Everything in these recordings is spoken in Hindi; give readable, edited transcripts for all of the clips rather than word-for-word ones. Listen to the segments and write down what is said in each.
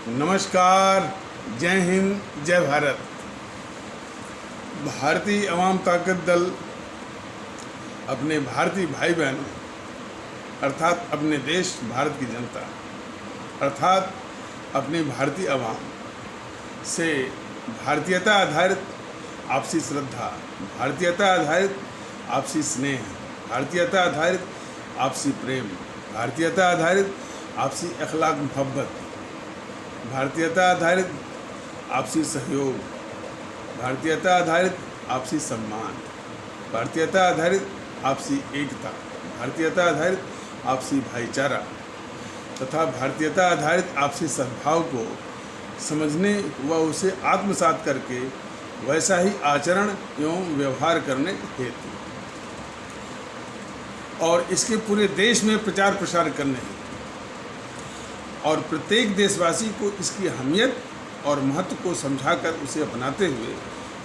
नमस्कार, जय हिंद, जय भारत। भारतीय अवाम ताकत दल अपने भारतीय भाई बहन अर्थात अपने देश भारत की जनता अर्थात अपनी भारतीय अवाम से भारतीयता आधारित आपसी श्रद्धा, भारतीयता आधारित आपसी स्नेह, भारतीयता आधारित आपसी प्रेम, भारतीयता आधारित आपसी अखलाक मोहब्बत, भारतीयता आधारित आपसी सहयोग, भारतीयता आधारित आपसी सम्मान, भारतीयता आधारित आपसी एकता, भारतीयता आधारित आपसी भाईचारा तथा भारतीयता आधारित आपसी सद्भाव को समझने व उसे आत्मसात करके वैसा ही आचरण एवं व्यवहार करने हेतु और इसके पूरे देश में प्रचार प्रसार करने हेतु और प्रत्येक देशवासी को इसकी अहमियत और महत्व को समझाकर उसे अपनाते हुए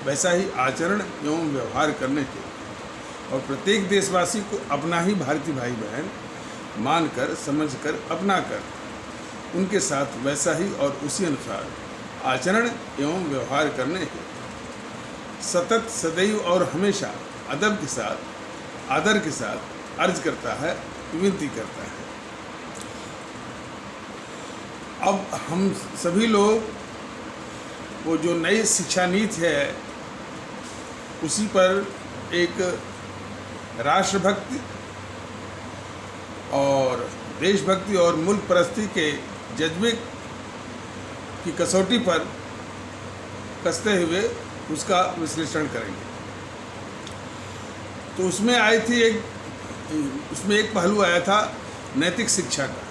वैसा ही आचरण एवं व्यवहार करने हेतु और प्रत्येक देशवासी को अपना ही भारतीय भाई बहन मानकर, समझकर, अपनाकर उनके साथ वैसा ही और उसी अनुसार आचरण एवं व्यवहार करने हेतु सतत, सदैव और हमेशा अदब के साथ, आदर के साथ अर्ज करता है, विनती करता है। अब हम सभी लोग वो जो नई शिक्षा नीति है उसी पर एक राष्ट्रभक्ति और देशभक्ति और मुल्क परस्ती के जज्बे की कसौटी पर कसते हुए उसका विश्लेषण करेंगे। तो उसमें एक पहलू आया था नैतिक शिक्षा का।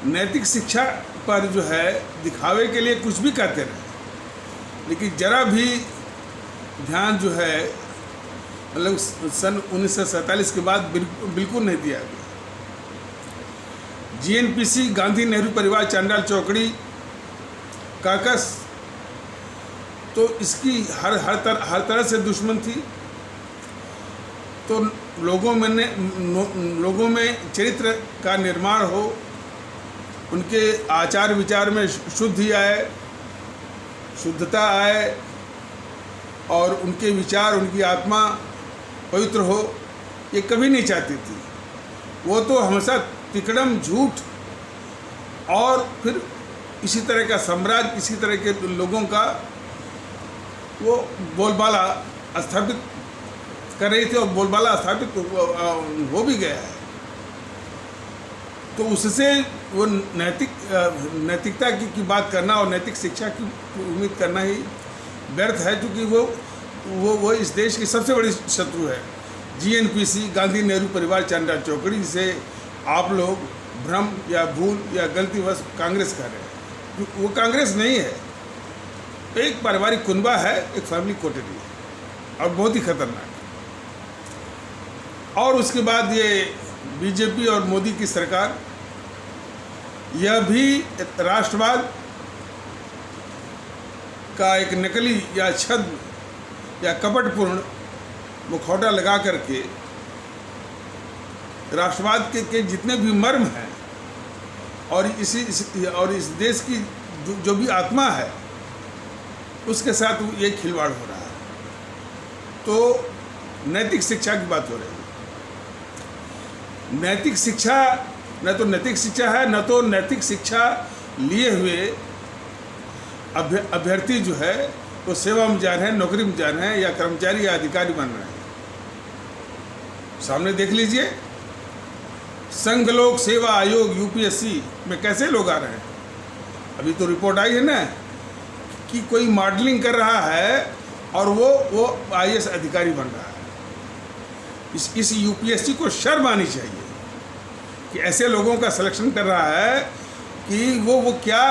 नैतिक शिक्षा पर जो है दिखावे के लिए कुछ भी कहते रहे, लेकिन जरा भी ध्यान जो है मतलब सन 1947 के बाद बिल्कुल नहीं दिया गया। जीएनपीसी, गांधी नेहरू परिवार, चांडाल चौकड़ी, काकस तो इसकी हर तरह से दुश्मन थी। तो लोगों में चरित्र का निर्माण हो, उनके आचार विचार में शुद्धि आए, शुद्धता आए और उनके विचार, उनकी आत्मा पवित्र हो, ये कभी नहीं चाहती थी। वो तो हमेशा तिकड़म, झूठ और फिर इसी तरह का साम्राज्य, इसी तरह के लोगों का वो बोलबाला स्थापित कर रही थी और बोलबाला स्थापित हो भी गया है। तो उससे वो नैतिकता की बात करना और नैतिक शिक्षा की उम्मीद करना ही व्यर्थ है, क्योंकि वो इस देश की सबसे बड़ी शत्रु है। जीएनपीसी, गांधी नेहरू परिवार, चांडाल चौकड़ी, जिसे आप लोग भ्रम या भूल या गलतीवश कांग्रेस कह रहे हैं, वो कांग्रेस नहीं है, एक पारिवारिक कुनबा है, एक फैमिली कोटेरी है और बहुत ही खतरनाक। और उसके बाद ये बीजेपी और मोदी की सरकार, यह भी राष्ट्रवाद का एक नकली या छद्म या कपटपूर्ण मुखौटा लगा करके राष्ट्रवाद के जितने भी मर्म हैं और इस देश की जो भी आत्मा है उसके साथ ये खिलवाड़ हो रहा है। तो नैतिक शिक्षा की बात हो रही है। नैतिक शिक्षा न तो नैतिक शिक्षा है, न तो नैतिक शिक्षा लिए हुए अभ्यर्थी जो है वो सेवा में जा रहे हैं, नौकरी में जा रहे हैं या कर्मचारी या अधिकारी बन रहे हैं। सामने देख लीजिए, संघ लोक सेवा आयोग यूपीएससी में कैसे लोग आ रहे हैं। अभी तो रिपोर्ट आई है ना कि कोई मॉडलिंग कर रहा है और वो आईएएस अधिकारी बन रहा है। इस यूपीएससी को शर्म आनी चाहिए कि ऐसे लोगों का सिलेक्शन कर रहा है कि वो क्या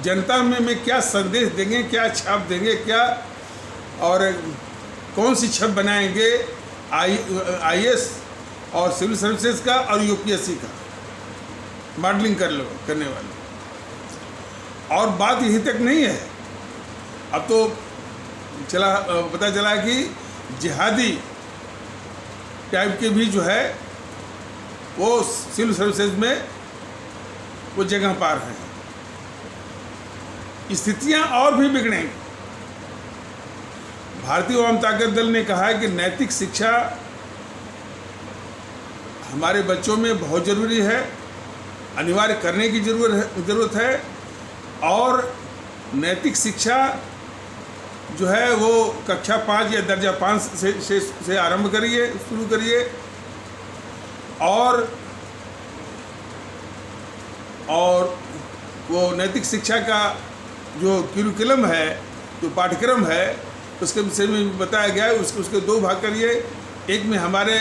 जनता में क्या संदेश देंगे, क्या छाप देंगे, क्या और कौन सी छप बनाएंगे आईएएस और सिविल सर्विसेज का और यूपीएससी का मॉडलिंग करने वाले। और बात यहीं तक नहीं है, अब तो पता चला कि जिहादी टाइप के भी जो है वो सिविल सर्विसेज में वो जगह पा रहे हैं। स्थितियां और भी बिगड़ेंगी। भारतीय वाम ताकत दल ने कहा है कि नैतिक शिक्षा हमारे बच्चों में बहुत ज़रूरी है, अनिवार्य करने की ज़रूरत है। और नैतिक शिक्षा जो है वो कक्षा 5 या दर्जा 5 से आरंभ करिए, शुरू करिए। और वो नैतिक शिक्षा का जो करिकुलम है, जो पाठ्यक्रम है, उसके विषय में बताया गया है। उसके 2 भाग करिए। एक में हमारे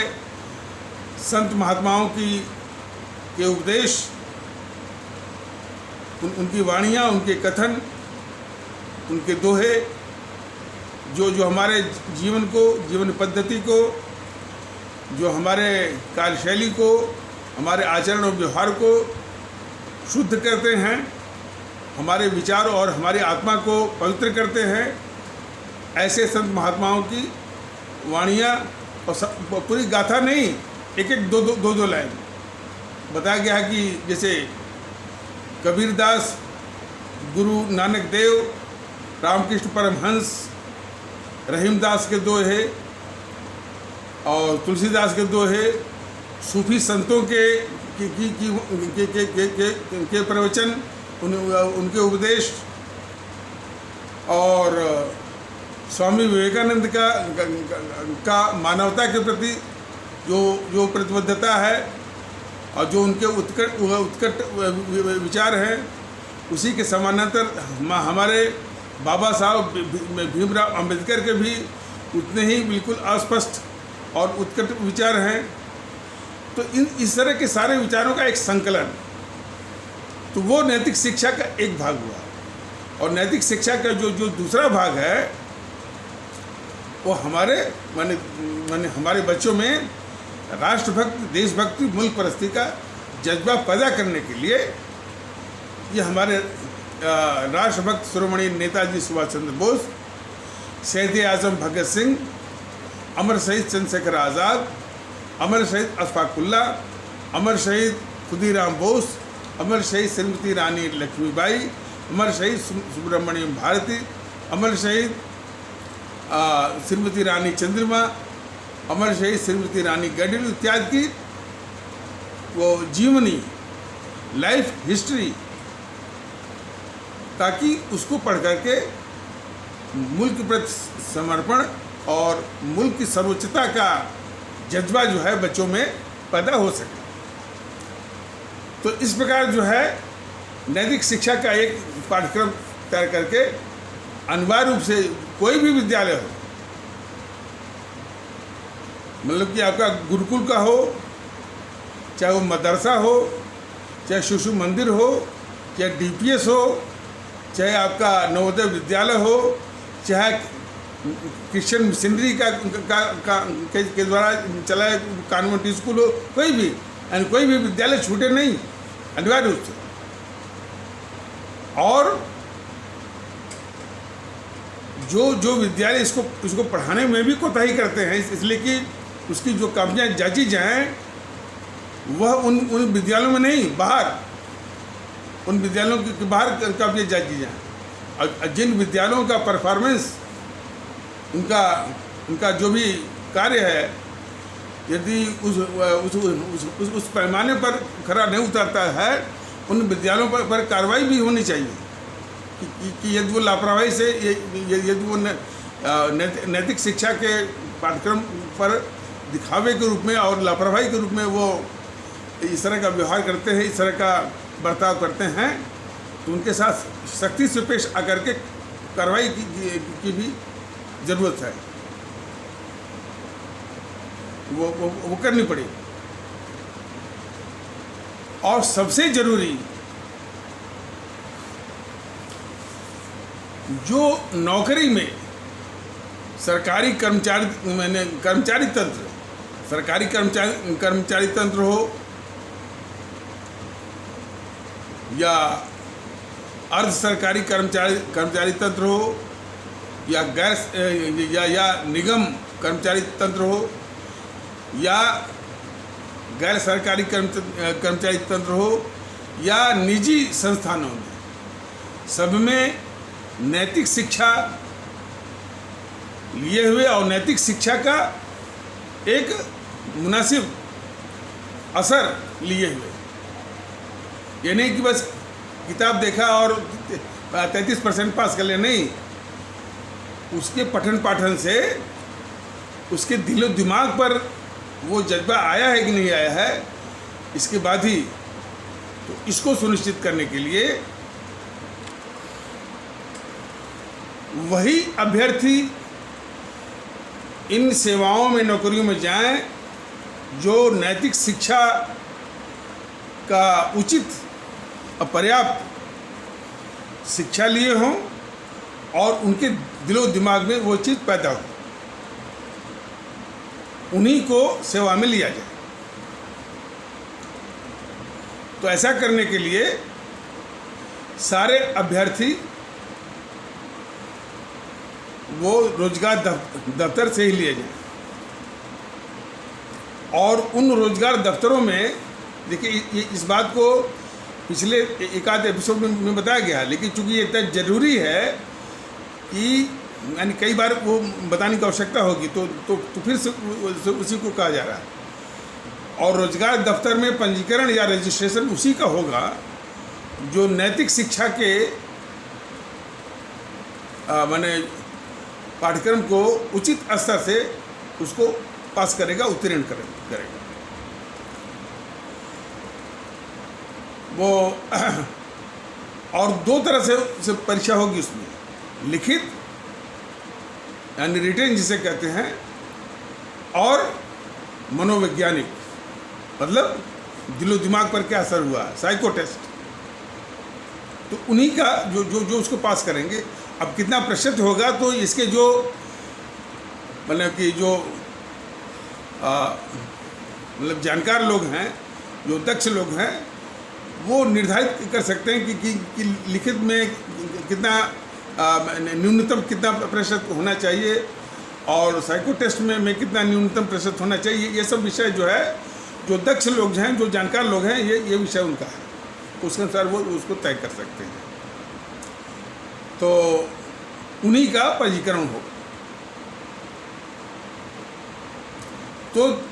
संत महात्माओं के उपदेश, उनकी वाणियाँ, उनके कथन, उनके दोहे, जो हमारे जीवन पद्धति को, जो हमारे कार्यशैली को, हमारे आचरण और व्यवहार को शुद्ध करते हैं, हमारे विचार और हमारी आत्मा को पवित्र करते हैं। ऐसे संत महात्माओं की वाणियाँ, और पूरी गाथा नहीं, एक 2 लाइन बताया गया है कि जैसे कबीरदास, गुरु नानक देव, रामकृष्ण परमहंस, रहीमदास के दोहे और तुलसीदास के दोहे, सूफी संतों के प्रवचन, उनके उपदेश, और स्वामी विवेकानंद का मानवता के प्रति जो प्रतिबद्धता है और जो उनके उत्कट विचार हैं, उसी के समानांतर हमारे बाबा साहब भीमराव अंबेडकर के भी उतने ही बिल्कुल अस्पष्ट और उत्कट विचार हैं। तो इस तरह के सारे विचारों का एक संकलन, तो वो नैतिक शिक्षा का एक भाग हुआ। और नैतिक शिक्षा का जो दूसरा भाग है, वो हमारे बच्चों में राष्ट्रभक्ति, देशभक्ति, मुल्क परस्ती का जज्बा पैदा करने के लिए ये हमारे राष्ट्रभक्त शिरोमणि नेताजी सुभाष चंद्र बोस, शहीद आजम भगत सिंह, अमर शहीद चंद्रशेखर आज़ाद, अमर शहीद अशफाक उल्ला, अमर शहीद खुदीराम बोस, अमर शहीद श्रीमती रानी लक्ष्मीबाई, अमर शहीद सुब्रमण्यम भारती, अमर शहीद श्रीमती रानी चंद्रमा, अमर शहीद श्रीमती रानी गडिल इत्यादि की वो जीवनी, लाइफ हिस्ट्री, ताकि उसको पढ़ करके मुल्क प्रति समर्पण और मुल्क की सर्वोच्चता का जज्बा जो है बच्चों में पैदा हो सके। तो इस प्रकार जो है नैतिक शिक्षा का एक पाठ्यक्रम तैयार करके अनिवार्य रूप से कोई भी विद्यालय हो, मतलब कि आपका गुरुकुल का हो, चाहे वो मदरसा हो, चाहे शिशु मंदिर हो, चाहे डीपीएस हो, चाहे आपका नवोदय विद्यालय हो, चाहे क्रिश्चियन मिशनरी के द्वारा चलाए कॉन्वेंट स्कूल हो, कोई भी, यानी कोई भी विद्यालय छूटे नहीं अनिवार्य रूप से। और जो विद्यालय इसको पढ़ाने में भी कोताही करते हैं, इसलिए कि उसकी जो कापियाँ जांची जाएँ वह उन विद्यालयों में नहीं, बाहर उन विद्यालयों के बाहर कापियाँ जांची जाएँ। और जिन विद्यालयों का परफॉर्मेंस, उनका जो भी कार्य है, यदि उस पैमाने पर खरा नहीं उतरता है, उन विद्यालयों पर कार्रवाई भी होनी चाहिए कि यदि वो लापरवाही से, यदि वो नैतिक शिक्षा के पाठ्यक्रम पर दिखावे के रूप में और लापरवाही के रूप में वो इस तरह का व्यवहार करते हैं, इस तरह का बर्ताव करते हैं, तो उनके साथ सख्ती से पेश आकर के कार्रवाई की भी ज़रूरत है, वो करनी पड़ेगी। और सबसे ज़रूरी, जो नौकरी में सरकारी कर्मचारी तंत्र, सरकारी कर्मचारी तंत्र हो या अर्ध सरकारी कर्मचारी तंत्र हो या या निगम कर्मचारी तंत्र हो या गैर सरकारी कर्मचारी तंत्र हो या निजी संस्थानों में, सब में नैतिक शिक्षा लिए हुए और नैतिक शिक्षा का एक मुनासिब असर लिए हुए। ये नहीं कि बस किताब देखा और 33% पास कर लिया, नहीं, उसके पठन पाठन से उसके दिलो दिमाग पर वो जज्बा आया है कि नहीं आया है, इसके बाद ही। तो इसको सुनिश्चित करने के लिए वही अभ्यर्थी इन सेवाओं में, नौकरियों में जाएं जो नैतिक शिक्षा का उचित और पर्याप्त शिक्षा लिए हों और उनके दिलो दिमाग में वो चीज़ पैदा हो, उन्हीं को सेवा में लिया जाए। तो ऐसा करने के लिए सारे अभ्यर्थी वो रोजगार दफ्तर से ही लिए जाए। और उन रोजगार दफ्तरों में देखिए, इस बात को पिछले एक आध एपिसोड में बताया गया, लेकिन चूंकि ये इतना ज़रूरी है कि यानी कई बार वो बताने की आवश्यकता होगी, तो फिर से उसी को कहा जा रहा है। और रोजगार दफ्तर में पंजीकरण या रजिस्ट्रेशन उसी का होगा जो नैतिक शिक्षा के माने पाठ्यक्रम को उचित स्तर से उसको पास करेगा, उत्तीर्ण करेगा। वो और दो तरह से परीक्षा होगी उसमें, लिखित यानी रिटेन जिसे कहते हैं, और मनोवैज्ञानिक, मतलब दिलो दिमाग पर क्या असर हुआ, साइको टेस्ट। तो उन्हीं का जो उसको पास करेंगे। अब कितना प्रतिशत होगा, तो इसके जो मतलब कि जो मतलब जानकार लोग हैं, जो दक्ष लोग हैं, वो निर्धारित कर सकते हैं कि लिखित में कितना न्यूनतम कितना प्रतिशत होना चाहिए और साइको टेस्ट में कितना न्यूनतम प्रतिशत होना चाहिए। ये सब विषय जो है, जो दक्ष लोग हैं, जो जानकार लोग हैं, ये विषय उनका है, तो उसके अनुसार वो उसको तय कर सकते हैं। तो उन्हीं का पंजीकरण होगा।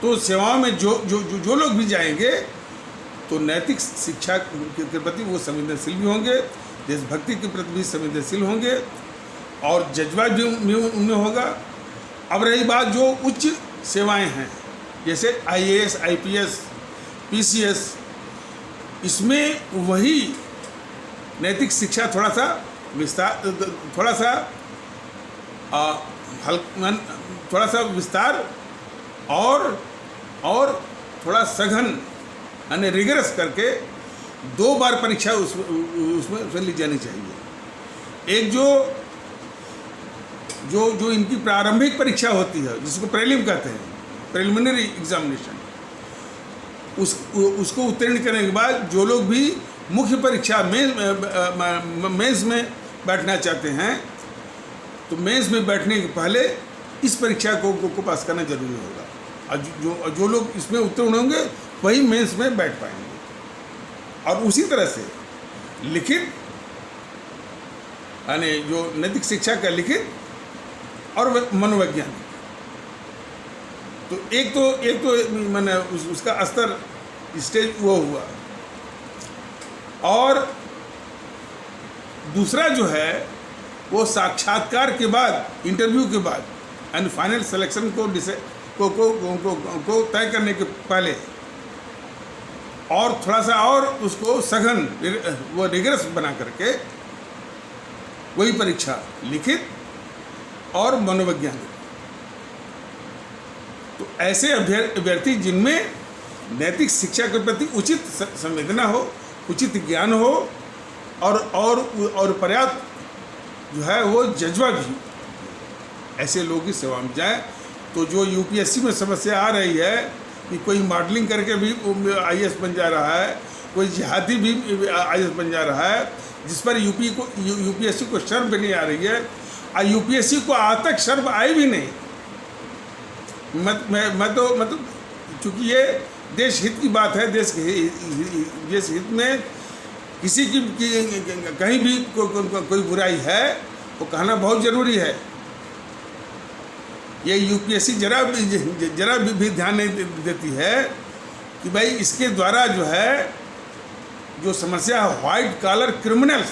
तो सेवाओं में जो लोग भी जाएंगे, तो नैतिक शिक्षा के प्रति वो संवेदनशील भी होंगे, देशभक्ति के प्रति भी संवेदनशील होंगे, और जज्बा भी उनमें होगा। अब रही बात जो उच्च सेवाएं हैं, जैसे IAS, IPS, PCS, इसमें वही नैतिक शिक्षा थोड़ा सा विस्तार और थोड़ा सघन यानी रिगरस करके 2 बार परीक्षा उसमें ली जानी चाहिए। एक जो इनकी प्रारंभिक परीक्षा होती है, जिसको प्रीलिम कहते हैं, प्रिलिमिनरी एग्जामिनेशन, उसको उत्तीर्ण करने के बाद जो लोग भी मुख्य परीक्षा मेंस में बैठना चाहते हैं, तो मेंस में बैठने के पहले इस परीक्षा को पास करना जरूरी होगा। और जो लोग इसमें उत्तीर्ण होंगे वही मेंस में बैठ पाएंगे। और उसी तरह से लिखित यानी जो नैतिक शिक्षा का लिखित और मनोवैज्ञानिक, तो एक तो मैंने उसका स्तर स्टेज वो हुआ, और दूसरा जो है वो साक्षात्कार के बाद, इंटरव्यू के बाद एंड फाइनल सिलेक्शन को तय करने के पहले, और थोड़ा सा और उसको सघन वो रिगरस बना करके वही परीक्षा लिखित और मनोवैज्ञानिक। तो ऐसे अभ्यर्थी जिनमें नैतिक शिक्षा के प्रति उचित संवेदना हो, उचित ज्ञान हो, और पर्याप्त जो है वो जज्बा भी, ऐसे लोग की सेवा में जाए। तो जो UPSC में समस्या आ रही है कि कोई मॉडलिंग करके भी IAS बन जा रहा है, कोई जिहादी भी IAS बन जा रहा है, जिस पर UPSC को शर्म भी नहीं आ रही है, और UPSC को आज तक शर्म आई भी नहीं। मैं तो चूँकि ये देश हित की बात है, देश हित में किसी की कहीं भी कोई बुराई है वो कहना बहुत ज़रूरी है। ये यूपीएससी जरा भी ध्यान नहीं देती है कि भाई इसके द्वारा जो है जो समस्या है व्हाइट कॉलर क्रिमिनल्स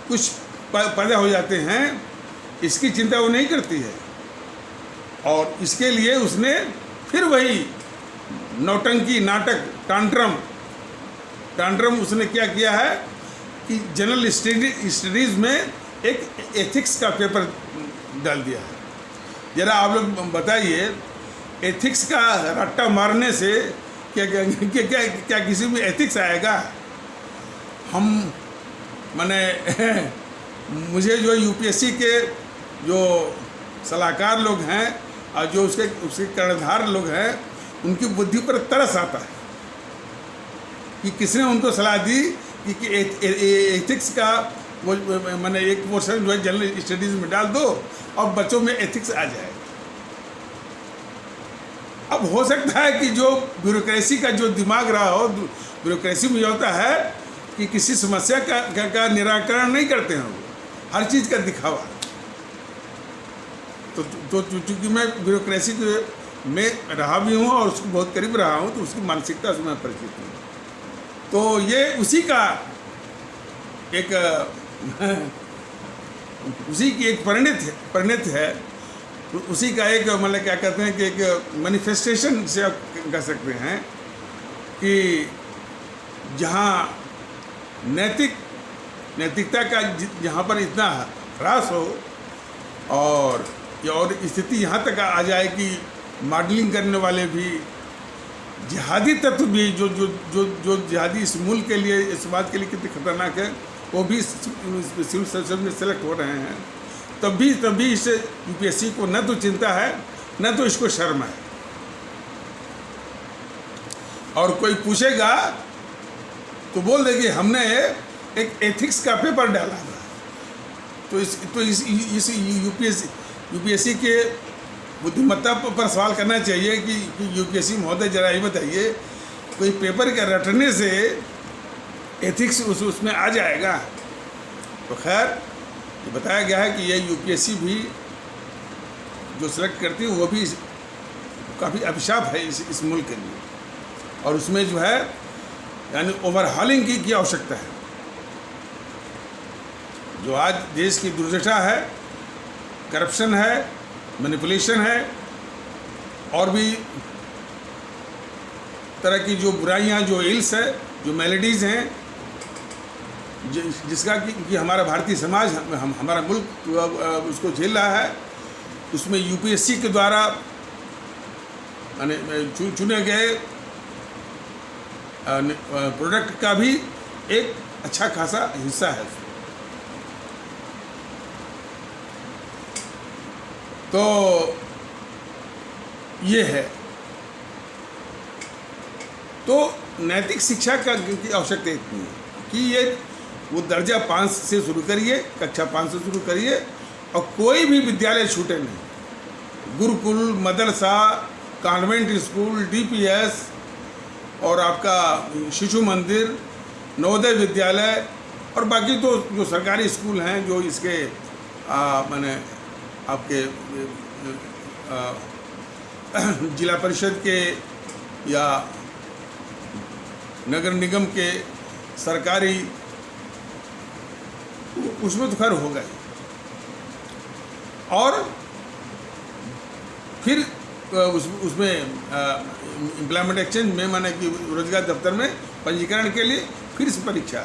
कुछ पैदा हो जाते हैं, इसकी चिंता वो नहीं करती है। और इसके लिए उसने फिर वही नौटंकी नाटक टांट्रम उसने क्या किया है कि जनरल स्टडीज़ में एक एथिक्स का पेपर डाल दिया है। ज़रा आप लोग बताइए, एथिक्स का रट्टा मारने से क्या किसी में एथिक्स आएगा? हम माने मुझे जो यूपीएससी के जो सलाहकार लोग हैं और जो उसके कर्णधार लोग हैं, उनकी बुद्धि पर तरस आता है कि किसने उनको सलाह दी कि एथिक्स का वो मैंने एक पोर्शन जो है जनरल स्टडीज़ में डाल दो और बच्चों में एथिक्स आ जाए। अब हो सकता है कि जो ब्यूरोक्रेसी का जो दिमाग रहा हो, ब्यूरोक्रेसी में होता है कि किसी समस्या का निराकरण नहीं करते हैं, वो हर चीज़ का दिखावा। तो चूँकि मैं ब्यूरोक्रेसी में रहा भी हूँ और उसको बहुत करीब रहा हूँ, तो उसकी मानसिकता से मैं परिचित हूँ। तो ये उसी का एक उसी की एक परिणत है, उसी का एक मतलब क्या कहते हैं कि एक मैनिफेस्टेशन से आप कह सकते हैं कि जहाँ नैतिकता का जहाँ पर इतना ह्रास हो और स्थिति यहाँ तक आ जाए कि मॉडलिंग करने वाले भी, जिहादी तत्व भी जो जिहादी इस मुल्क के लिए, इस बात के लिए कितने खतरनाक है, वो भी सिविल सर्विस में सेलेक्ट हो रहे हैं। तभी इस यूपीएससी को न तो चिंता है न तो इसको शर्म है। और कोई पूछेगा तो बोल देगी हमने एक एथिक्स का पेपर डाला था। तो इस यूपीएससी के बुद्धिमत्ता पर सवाल करना चाहिए कि यूपीएससी महोदय जरा ये बताइए, कोई पेपर के रटने से एथिक्स उसमें आ जाएगा? तो खैर ये बताया गया है कि ये यूपीएससी भी जो सेलेक्ट करती है वो भी काफ़ी अभिशाप है इस मुल्क के लिए, और उसमें जो है यानी ओवरहॉलिंग की आवश्यकता है। जो आज देश की दुर्दशा है, करप्शन है, मैनिपुलेशन है, और भी तरह की जो बुराइयां, जो इल्स है, जो मेलेडीज़ हैं, जिसका कि हमारा भारतीय समाज, हमारा मुल्क उसको झेल रहा है, उसमें यूपीएससी के द्वारा चुने गए प्रोडक्ट का भी एक अच्छा खासा हिस्सा है। तो ये है, तो नैतिक शिक्षा की आवश्यकता इतनी है कि ये वो दर्जा 5 से शुरू करिए, कक्षा 5 से शुरू करिए, और कोई भी विद्यालय छूटे नहीं। गुरुकुल, मदरसा, कॉन्वेंट स्कूल, डीपीएस और आपका शिशु मंदिर, नवोदय विद्यालय और बाकी तो जो सरकारी स्कूल हैं जो इसके माने आपके जिला परिषद के या नगर निगम के सरकारी, उसमें तो खैर होगा ही। और फिर उसमें एम्प्लॉयमेंट एक्सचेंज में माने कि रोजगार दफ्तर में पंजीकरण के लिए फिर से परीक्षा,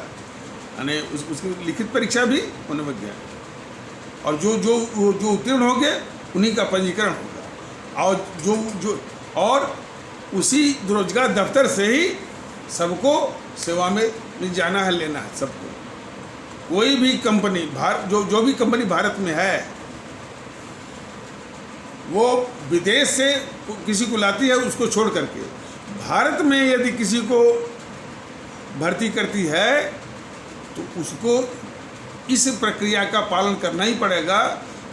यानी उसकी लिखित परीक्षा भी होने लग गया, और जो उत्तीर्ण होंगे उन्हीं का पंजीकरण होगा। और और उसी रोजगार दफ्तर से ही सबको सेवा में जाना है, लेना है सबको। कोई भी कंपनी जो भी कंपनी भारत में है, वो विदेश से किसी को लाती है, उसको छोड़ करके भारत में यदि किसी को भर्ती करती है तो उसको इस प्रक्रिया का पालन करना ही पड़ेगा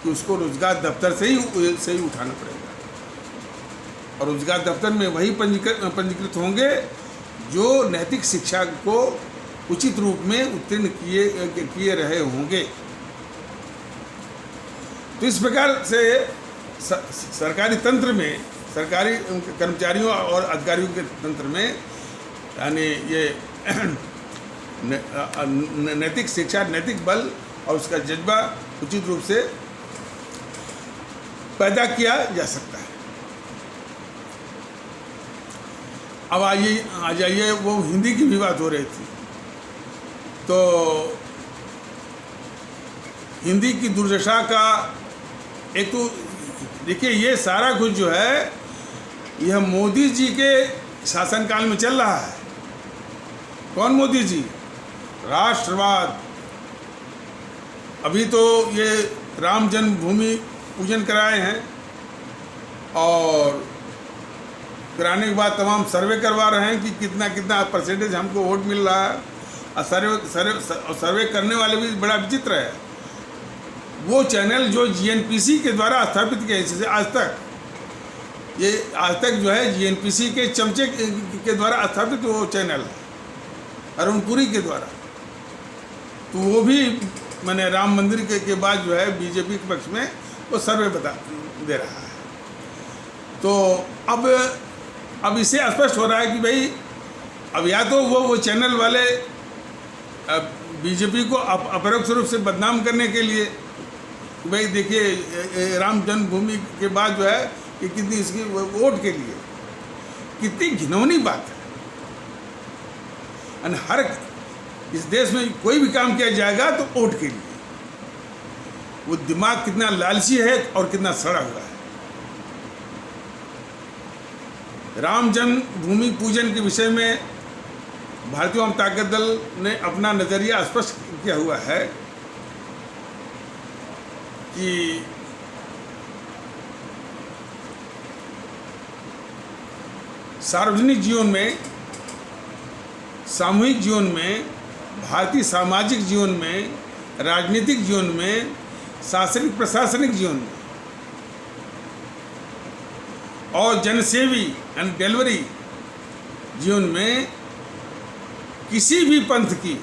कि उसको रोजगार दफ्तर से ही उठाना पड़ेगा। और रोजगार दफ्तर में वही पंजीकृत होंगे जो नैतिक शिक्षा को उचित रूप में उत्तीर्ण किए रहे होंगे। तो इस प्रकार से सरकारी तंत्र में, सरकारी कर्मचारियों और अधिकारियों के तंत्र में यानी ये नैतिक शिक्षा, नैतिक बल और उसका जज्बा उचित रूप से पैदा किया जा सकता है। अब आ जाइए, वो हिंदी की भी बात हो रही थी, तो हिंदी की दुर्दशा का एक तो देखिए, ये सारा कुछ जो है यह मोदी जी के शासनकाल में चल रहा है। कौन मोदी जी? राष्ट्रवाद। अभी तो ये राम जन्मभूमि पूजन कराए हैं और कराने के बाद तमाम सर्वे करवा रहे हैं कि कितना कितना परसेंटेज हमको वोट मिल रहा है। और सर्वे करने वाले भी बड़ा विचित्र है। वो चैनल जो जीएनपीसी के द्वारा स्थापित किए, जैसे आज तक जो है जीएनपीसी के चमचे के द्वारा स्थापित वो चैनल है, अरुणपुरी के द्वारा। तो वो भी मैंने राम मंदिर के बाद जो है बीजेपी के पक्ष में वो सर्वे बता दे रहा है। तो अब इससे स्पष्ट हो रहा है कि भाई अब या तो वो चैनल वाले बीजेपी को अपरोक्ष रूप से बदनाम करने के लिए, भाई देखिए राम जन्मभूमि के बाद जो है कि कितनी इसकी वोट के लिए, कितनी घिनौनी बात है। और हर इस देश में कोई भी काम किया जाएगा तो वोट के लिए। वो दिमाग कितना लालची है और कितना सड़ा हुआ है। राम जन्मभूमि पूजन के विषय में भारतीय जनता दल ने अपना नजरिया स्पष्ट किया हुआ है कि सार्वजनिक जीवन में, सामूहिक जीवन में, भारतीय सामाजिक जीवन में, राजनीतिक जीवन में, शासनिक प्रशासनिक जीवन में और जनसेवी एंड डिलीवरी जीवन में किसी भी पंथ की,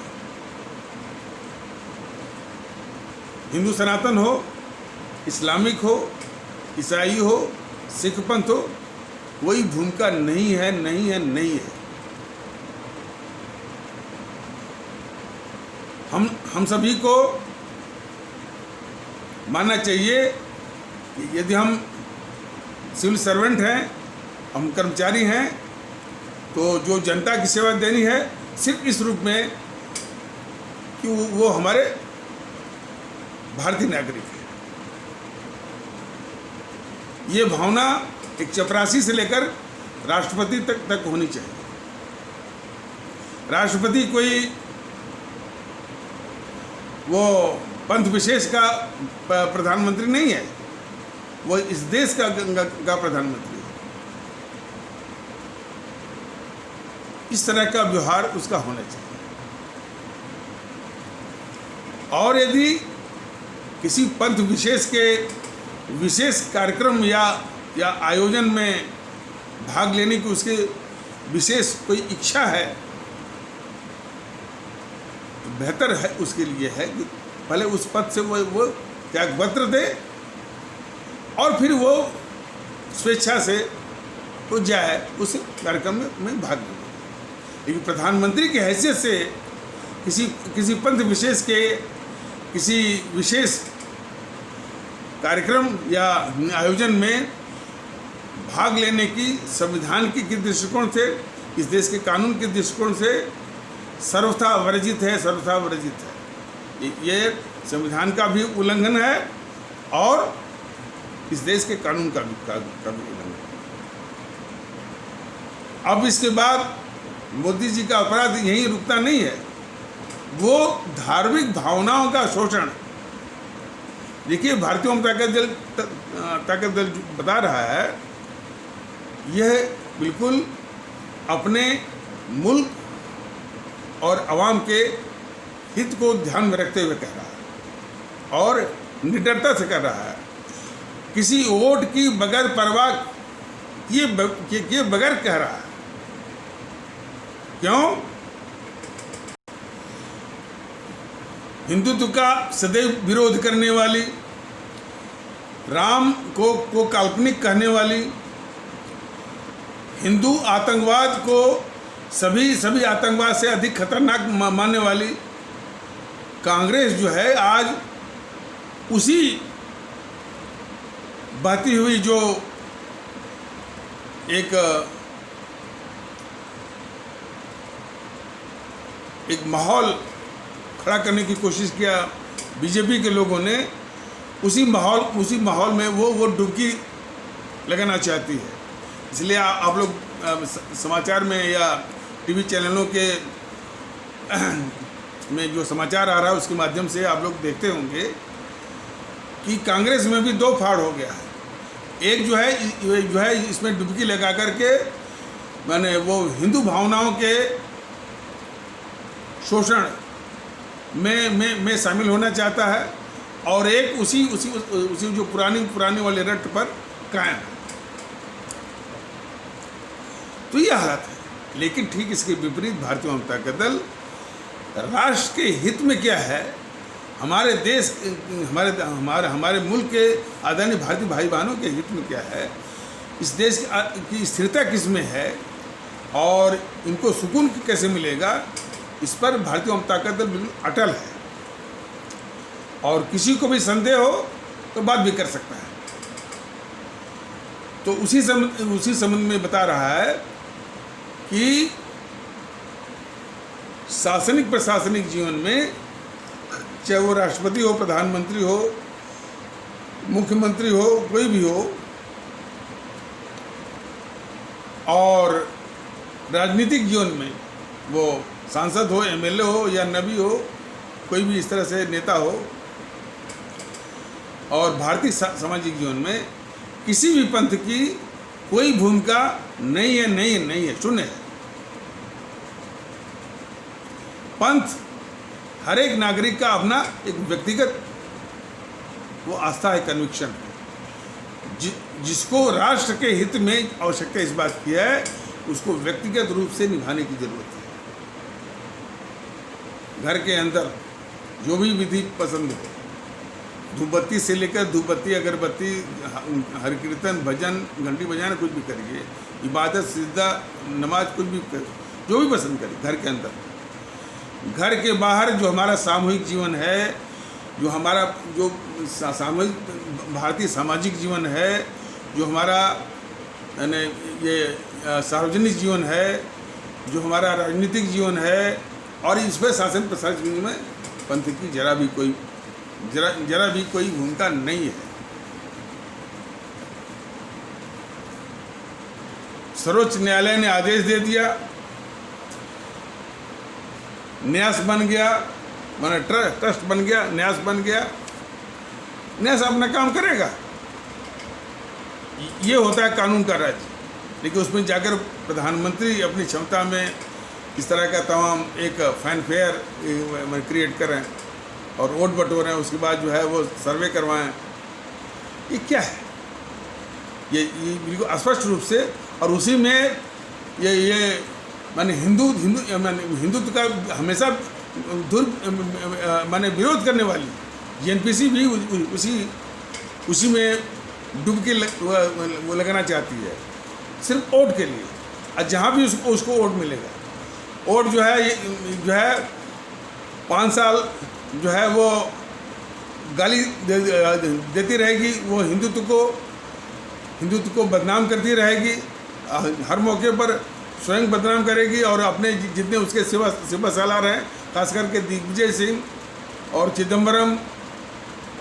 हिंदू सनातन हो, इस्लामिक हो, ईसाई हो, सिख पंथ हो, कोई भूमिका नहीं है, नहीं है, नहीं है। हम सभी को मानना चाहिए कि यदि हम सिविल सर्वेंट हैं, हम कर्मचारी हैं, तो जो जनता की सेवा देनी है सिर्फ इस रूप में कि वो हमारे भारतीय नागरिक हैं। ये भावना एक चपरासी से लेकर राष्ट्रपति तक होनी चाहिए। राष्ट्रपति कोई वो पंथ विशेष का प्रधानमंत्री नहीं है, वो इस देश का प्रधानमंत्री है। इस तरह का व्यवहार उसका होना चाहिए। और यदि किसी पंथ विशेष के विशेष कार्यक्रम या आयोजन में भाग लेने की उसके विशेष कोई इच्छा है, तो बेहतर है उसके लिए है कि पहले उस पद से वो त्यागपत्र दे और फिर वो स्वेच्छा से तो जाए उस कार्यक्रम में भाग ले। लेकिन प्रधानमंत्री की हैसियत से किसी पंथ विशेष के किसी विशेष कार्यक्रम या आयोजन में भाग लेने की संविधान के दृष्टिकोण से, इस देश के कानून के दृष्टिकोण से सर्वथा वर्जित है, सर्वथा वर्जित है। ये संविधान का भी उल्लंघन है और इस देश के कानून का भी उल्लंघन है। अब इसके बाद मोदी जी का अपराध यहीं रुकता नहीं है, वो धार्मिक भावनाओं का शोषण। देखिए, भारतीय ताकत दल बता रहा है, यह बिल्कुल अपने मुल्क और अवाम के हित को ध्यान में रखते हुए कह रहा है और निडरता से कर रहा है। किसी वोट की बगैर परवाह किए बगैर कह रहा है। क्यों? हिंदुत्व का सदैव विरोध करने वाली, राम को काल्पनिक कहने वाली, हिंदू आतंकवाद को सभी आतंकवाद से अधिक खतरनाक मानने वाली कांग्रेस जो है आज उसी बहती हुई जो एक माहौल खड़ा करने की कोशिश किया बीजेपी के लोगों ने, उसी माहौल में वो डुबकी लगाना चाहती है। इसलिए आप लोग समाचार में या टीवी चैनलों के में जो समाचार आ रहा है उसके माध्यम से आप लोग देखते होंगे कि कांग्रेस में भी दो फाड़ हो गया है। एक जो है इसमें डुबकी लगा करके माने वो हिंदू भावनाओं के शोषण में शामिल होना चाहता है, और एक उसी जो पुरानी वाले रट पर कायम है। तो ये हालत है। लेकिन ठीक इसके विपरीत भारतीय जनता का दल राष्ट्र के हित में क्या है, हमारे देश हमारे मुल्क के आदरणीय भारतीय भाई बहनों के हित में क्या है, इस देश की स्थिरता किस में है और इनको सुकून कैसे मिलेगा, इस पर भारतीय जनता का दल बिल्कुल अटल है। और किसी को भी संदेह हो तो बात भी कर सकता है। तो उसी संबंध में बता रहा है कि शासनिक प्रशासनिक जीवन में चाहे वो राष्ट्रपति हो, प्रधानमंत्री हो, मुख्यमंत्री हो, कोई भी हो, और राजनीतिक जीवन में वो सांसद हो, एमएलए हो या नबी हो, कोई भी इस तरह से नेता हो, और भारतीय सामाजिक जीवन में किसी भी पंथ की कोई भूमिका नहीं है, शून्य है। पंथ हर एक नागरिक का अपना एक व्यक्तिगत वो आस्था है, कन्विक्शन है, जिसको राष्ट्र के हित में आवश्यकता इस बात की है, उसको व्यक्तिगत रूप से निभाने की जरूरत है। घर के अंदर जो भी विधि पसंद हो, धूपबत्ती से लेकर धूपबत्ती, अगरबत्ती, हर कीर्तन, भजन, घंटी बजाना, कुछ भी करिए, इबादत, सिजदा, नमाज, कुछ भी कर, जो भी पसंद करिए घर के अंदर। घर के बाहर जो हमारा सामूहिक जीवन है, जो हमारा जो सामूहिक भारतीय सामाजिक जीवन है, जो हमारा यानी ये सार्वजनिक जीवन है, जो हमारा राजनीतिक जीवन है, और इस पर शासन प्रशासनिक जीवन में पंथ की जरा भी कोई भूमिका नहीं है। सर्वोच्च न्यायालय ने आदेश दे दिया, न्यास बन गया, माने ट्रस्ट बन गया, न्यास बन गया, न्यास अपना काम करेगा। ये होता है कानून का राज। लेकिन उसमें जाकर प्रधानमंत्री अपनी क्षमता में इस तरह का तमाम एक फैनफेयर क्रिएट करें और वोट बटोरें, उसके बाद जो है वो सर्वे करवाएं, ये क्या है? ये बिल्कुल स्पष्ट रूप से, और उसी में ये माने हिंदुत्व का हमेशा माने विरोध करने वाली जेएनपीसी भी उसी में डुबकी वो लगाना चाहती है, सिर्फ वोट के लिए। और जहाँ भी उसको वोट मिलेगा, वोट जो है 5 साल जो है वो गाली देती रहेगी, वो हिंदुत्व को बदनाम करती रहेगी, हर मौके पर स्वयं बदनाम करेगी, और अपने जितने उसके सिपा सालार हैं, खास करके दिग्विजय सिंह और चिदम्बरम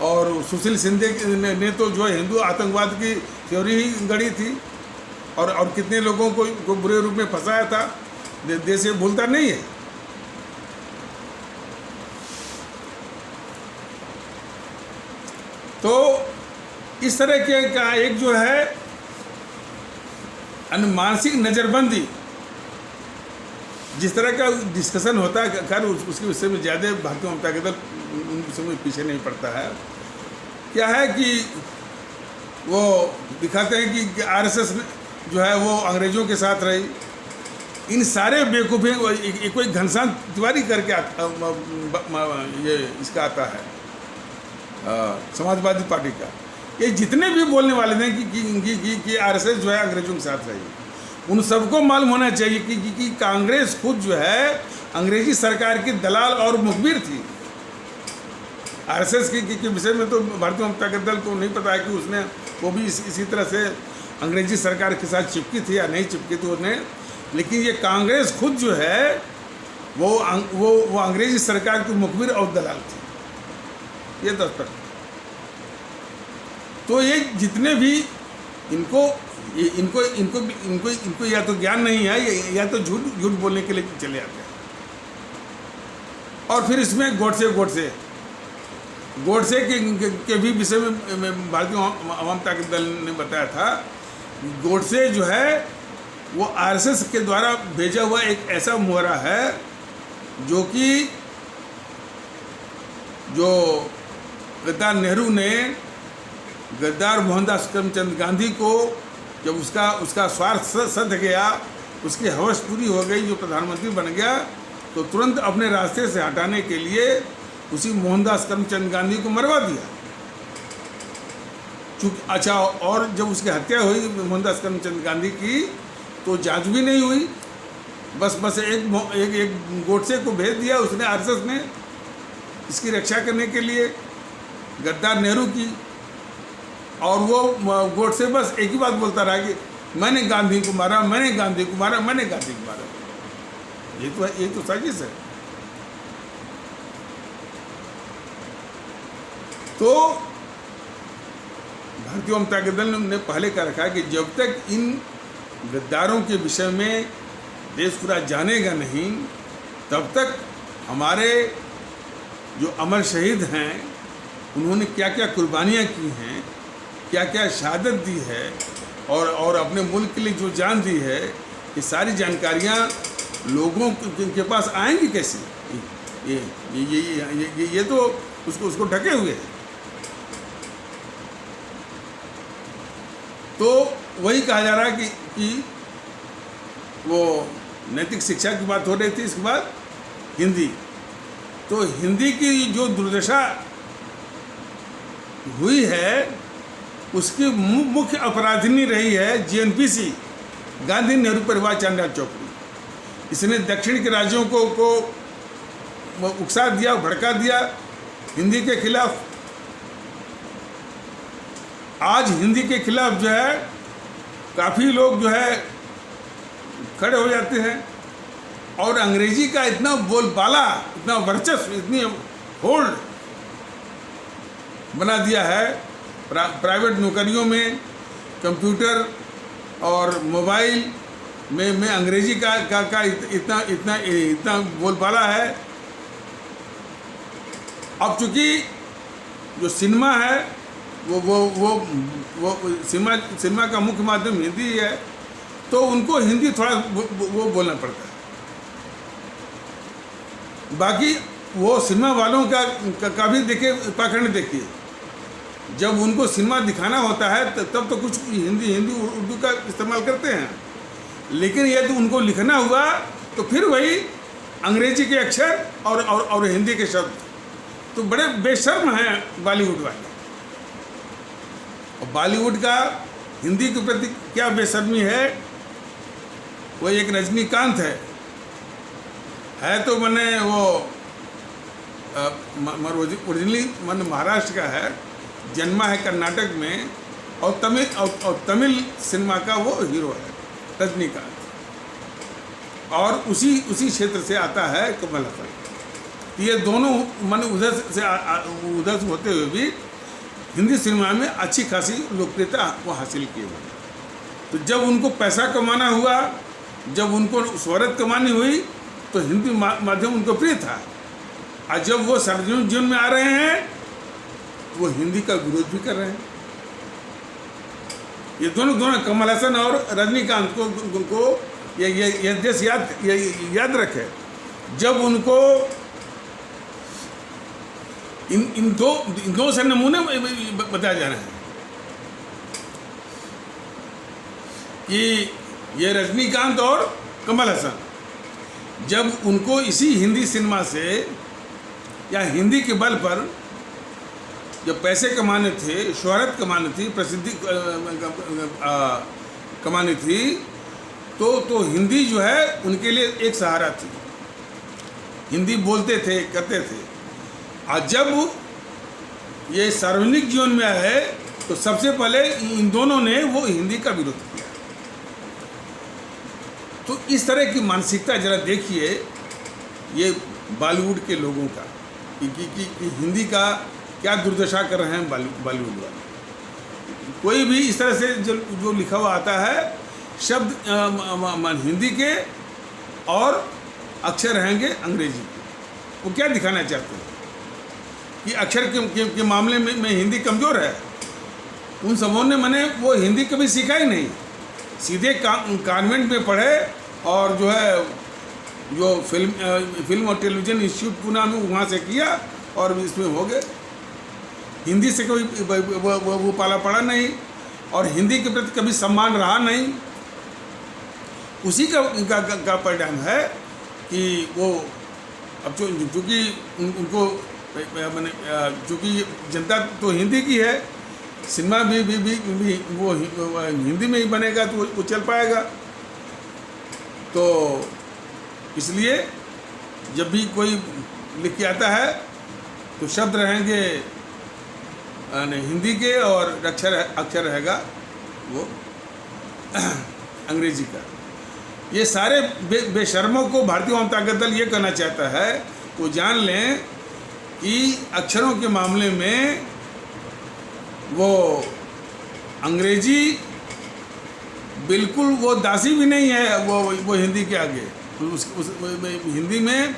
और सुशील शिंदे ने तो जो है हिंदू आतंकवाद की थ्योरी ही गढ़ी थी, और कितने लोगों को बुरे रूप में फंसाया था, देश से भूलता नहीं है। तो इस तरह के का एक जो है मानसिक नज़रबंदी, जिस तरह का डिस्कशन होता है खैर उसके विषय में ज़्यादा भारतीय जनता दल उन विषय में पीछे नहीं पड़ता है। क्या है कि वो दिखाते हैं कि आरएसएस जो है वो अंग्रेज़ों के साथ रही, इन सारे बेवकूफ़ी कोई घनश्याम तिवारी करके ये इसका आता है समाजवादी पार्टी का। ये जितने भी बोलने वाले थे कि आरएसएस जो है अंग्रेजों के साथ रही, उन सबको मालूम होना चाहिए कि कांग्रेस खुद जो है अंग्रेजी सरकार की दलाल और मुखबिर थी। आरएसएस के विषय में तो भारतीय जनता दल को नहीं पता है कि उसने वो भी इसी तरह से अंग्रेजी सरकार के साथ चिपकी थी या नहीं चिपकी थी उसने, लेकिन ये कांग्रेस खुद जो है वो अंग्रेजी सरकार की मुखबिर और दलाल थी, ये दस्तक। तो ये जितने भी इनको या तो ज्ञान नहीं है या तो झूठ बोलने के लिए चले आते हैं। और फिर इसमें गोडसे के भी विषय में भारतीय आवाम ताकत दल ने बताया था। गोडसे जो है वो आरएसएस के द्वारा भेजा हुआ एक ऐसा मोहरा है जो गद्दार नेहरू ने गद्दार मोहनदास करमचंद गांधी को जब उसका स्वार्थ सध गया, उसकी हवस पूरी हो गई, जो प्रधानमंत्री बन गया, तो तुरंत अपने रास्ते से हटाने के लिए उसी मोहनदास करमचंद गांधी को मरवा दिया। अच्छा, और जब उसकी हत्या हुई मोहनदास करमचंद गांधी की, तो जांच भी नहीं हुई, बस एक गोडसे को भेज दिया उसने, आरएसएस ने, इसकी रक्षा करने के लिए गद्दार नेहरू की। और वो गोडसे बस एक ही बात बोलता रहा कि मैंने गांधी को मारा, मैंने गांधी को मारा, मैंने गांधी को मारा। ये तो साजिश है। तो भारतीय जनता दल ने पहले कह रखा है कि जब तक इन गद्दारों के विषय में देश पूरा जानेगा नहीं, तब तक हमारे जो अमर शहीद हैं उन्होंने क्या क्या कुर्बानियाँ की हैं, क्या क्या शहादत दी है और अपने मुल्क के लिए जो जान दी है, ये सारी जानकारियाँ लोगों के पास आएंगी कैसे? ये तो उसको ढके हुए है। तो वही कहा जा रहा है कि वो नैतिक शिक्षा की बात हो रही थी। इसके बाद हिंदी, तो हिंदी की जो दुर्दशा हुई है उसकी मुख्य अपराधिनी रही है जीएनपीसी, गांधी नेहरू परिवार चांडाल चौकड़ी। इसने दक्षिण के राज्यों को उकसा दिया, भड़का दिया हिंदी के खिलाफ। आज हिंदी के खिलाफ जो है काफ़ी लोग जो है खड़े हो जाते हैं और अंग्रेजी का इतना बोलबाला, इतना वर्चस्व, इतनी होल्ड बना दिया है प्राइवेट नौकरियों में, कंप्यूटर और मोबाइल में अंग्रेजी का इतना बोलबाला है। अब चूँकि जो सिनेमा है वो सिनेमा का मुख्य माध्यम हिंदी है, तो उनको हिंदी थोड़ा वो बोलना पड़ता है। बाकी वो सिनेमा वालों का भी देखिए, पाखंड देखिए, जब उनको सिनेमा दिखाना होता है तब तो कुछ हिंदी उर्दू का इस्तेमाल करते हैं, लेकिन यदि उनको लिखना हुआ तो फिर वही अंग्रेजी के अक्षर और हिंदी के शब्द। तो बड़े बेशर्म हैं बॉलीवुड वाले। और बॉलीवुड का हिंदी के प्रति क्या बेशर्मी है, वो एक रजनीकांत है तो मैंने वो ओरिजिनली मैंने महाराष्ट्र का है, जन्मा है कर्नाटक में, और तमिल सिनेमा का वो हीरो है रजनीकांत, और उसी क्षेत्र से आता है कमल हसन। ये दोनों मैंने उधर से होते हुए भी हिंदी सिनेमा में अच्छी खासी लोकप्रियता वो हासिल किए हुए। तो जब उनको पैसा कमाना हुआ, जब उनको शोहरत कमानी हुई, तो हिंदी माध्यम उनको प्रिय था। और जब वो सार्वजनिक जीवन में आ रहे हैं तो वो हिंदी का विरोध भी कर रहे हैं। ये दोनों कमल हसन और रजनीकांत को ये देश याद रखे। जब उनको इन दो से नमूने बताए जा रहे हैं कि ये रजनीकांत और कमल हसन, जब उनको इसी हिंदी सिनेमा से या हिंदी के बल पर जब पैसे कमाने थे, शोहरत कमानी थी, प्रसिद्धि कमानी थी, तो हिंदी जो है उनके लिए एक सहारा थी। हिंदी बोलते थे, करते थे। और जब ये सार्वजनिक जीवन में आए तो सबसे पहले इन दोनों ने वो हिंदी का विरोध किया। तो इस तरह की मानसिकता जरा देखिए ये बॉलीवुड के लोगों का कि हिंदी का क्या दुर्दशा कर रहे हैं बॉलीवुड वाले। कोई भी इस तरह से जो लिखा हुआ आता है शब्द हिंदी के और अक्षर रहेंगे अंग्रेजी के, वो क्या दिखाना चाहते हैं कि अक्षर के मामले में हिंदी कमज़ोर है। उन सबों ने मैंने वो हिंदी कभी सीखा ही नहीं, सीधे कॉन्वेंट में पढ़े और जो है जो फिल्म और टेलीविज़न इंस्टीट्यूट पुणे में वहाँ से किया और इसमें हो गए। हिंदी से कोई वो पाला पड़ा नहीं और हिंदी के प्रति कभी सम्मान रहा नहीं। उसी का परिणाम है कि वो अब चूँकि उनको मैंने चूँकि जनता तो हिंदी की है, सिनेमा भी वो हिंदी में ही बनेगा तो वो चल पाएगा। तो इसलिए जब भी कोई लिख के आता है तो शब्द रहेंगे हिंदी के और अक्षर रहेगा वो अंग्रेजी का। ये सारे बेशर्मों को भारतीय जनता दल ये कहना चाहता है तो जान लें कि अक्षरों के मामले में वो अंग्रेजी बिल्कुल वो दासी भी नहीं है वो हिंदी के आगे। हिंदी में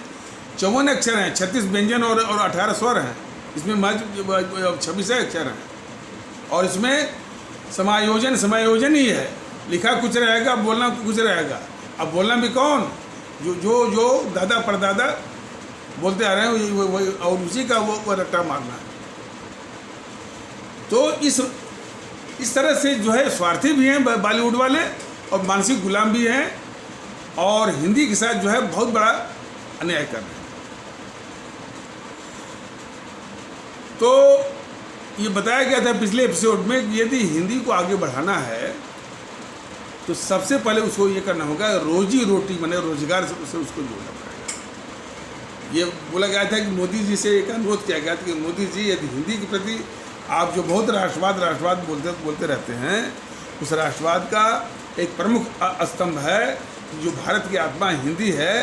54 अक्षर हैं, 36 व्यंजन और 18 स्वर हैं। इसमें 26 अक्षर हैं और इसमें समायोजन ही है। लिखा कुछ रहेगा, बोलना कुछ रहेगा। अब बोलना भी कौन जो दादा परदादा बोलते आ रहे हैं वही और उसी का वो रट्टा मारना है। तो इस तरह से जो है स्वार्थी भी हैं बॉलीवुड वाले और मानसिक गुलाम भी हैं और हिंदी के साथ जो है बहुत बड़ा अन्याय कर रहे हैं। तो ये बताया गया था पिछले एपिसोड में कि यदि हिंदी को आगे बढ़ाना है तो सबसे पहले उसको ये करना होगा रोजी रोटी माने रोजगार से उसको जोड़ना पड़ेगा। ये बोला गया था कि मोदी जी से एक अनुरोध किया गया था कि मोदी जी यदि हिंदी के प्रति आप जो बहुत राष्ट्रवाद बोलते रहते हैं, उस राष्ट्रवाद का एक प्रमुख स्तंभ है कि जो भारत की आत्मा हिंदी है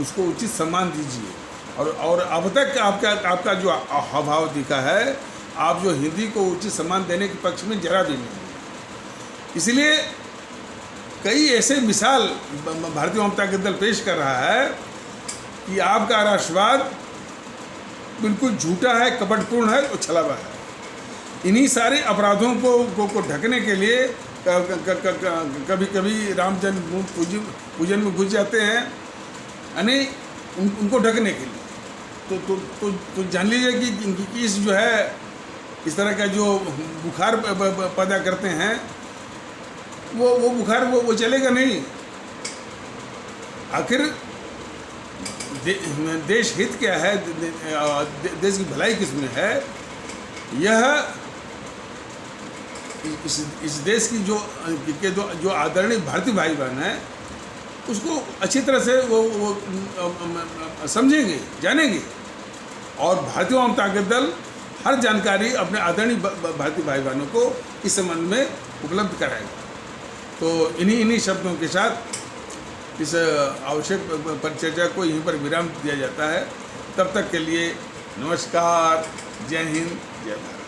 उसको उचित सम्मान दीजिए। और अब तक आपका जो हाव दिखा है, आप जो हिंदी को उचित सम्मान देने के पक्ष में जरा भी नहीं। इसलिए कई ऐसे मिसाल भारतीय जनता दल पेश कर रहा है कि आपका राष्ट्रवाद बिल्कुल झूठा है, कपटपूर्ण है और छलावा है। इन्हीं सारे अपराधों को ढकने के लिए कभी राम जन्मभूमि पूजन में घुस जाते हैं, यानी उनको ढकने के लिए। तो जान लीजिए कि इस जो है इस तरह का जो बुखार पैदा करते हैं वो बुखार वो चलेगा नहीं। आखिर देश हित क्या है, देश की भलाई किसमें है, यह इस देश की जो आदरणीय भारतीय भाई बहन है उसको अच्छी तरह से वो समझेंगे, जानेंगे और भारतीय जनता दल हर जानकारी अपने आदरणीय भारतीय भाई बहनों को इस संबंध में उपलब्ध कराएगा। तो इन्हीं शब्दों के साथ इस आवश्यक परिचर्चा को यहीं पर विराम दिया जाता है। तब तक के लिए नमस्कार, जय हिंद, जय भारत।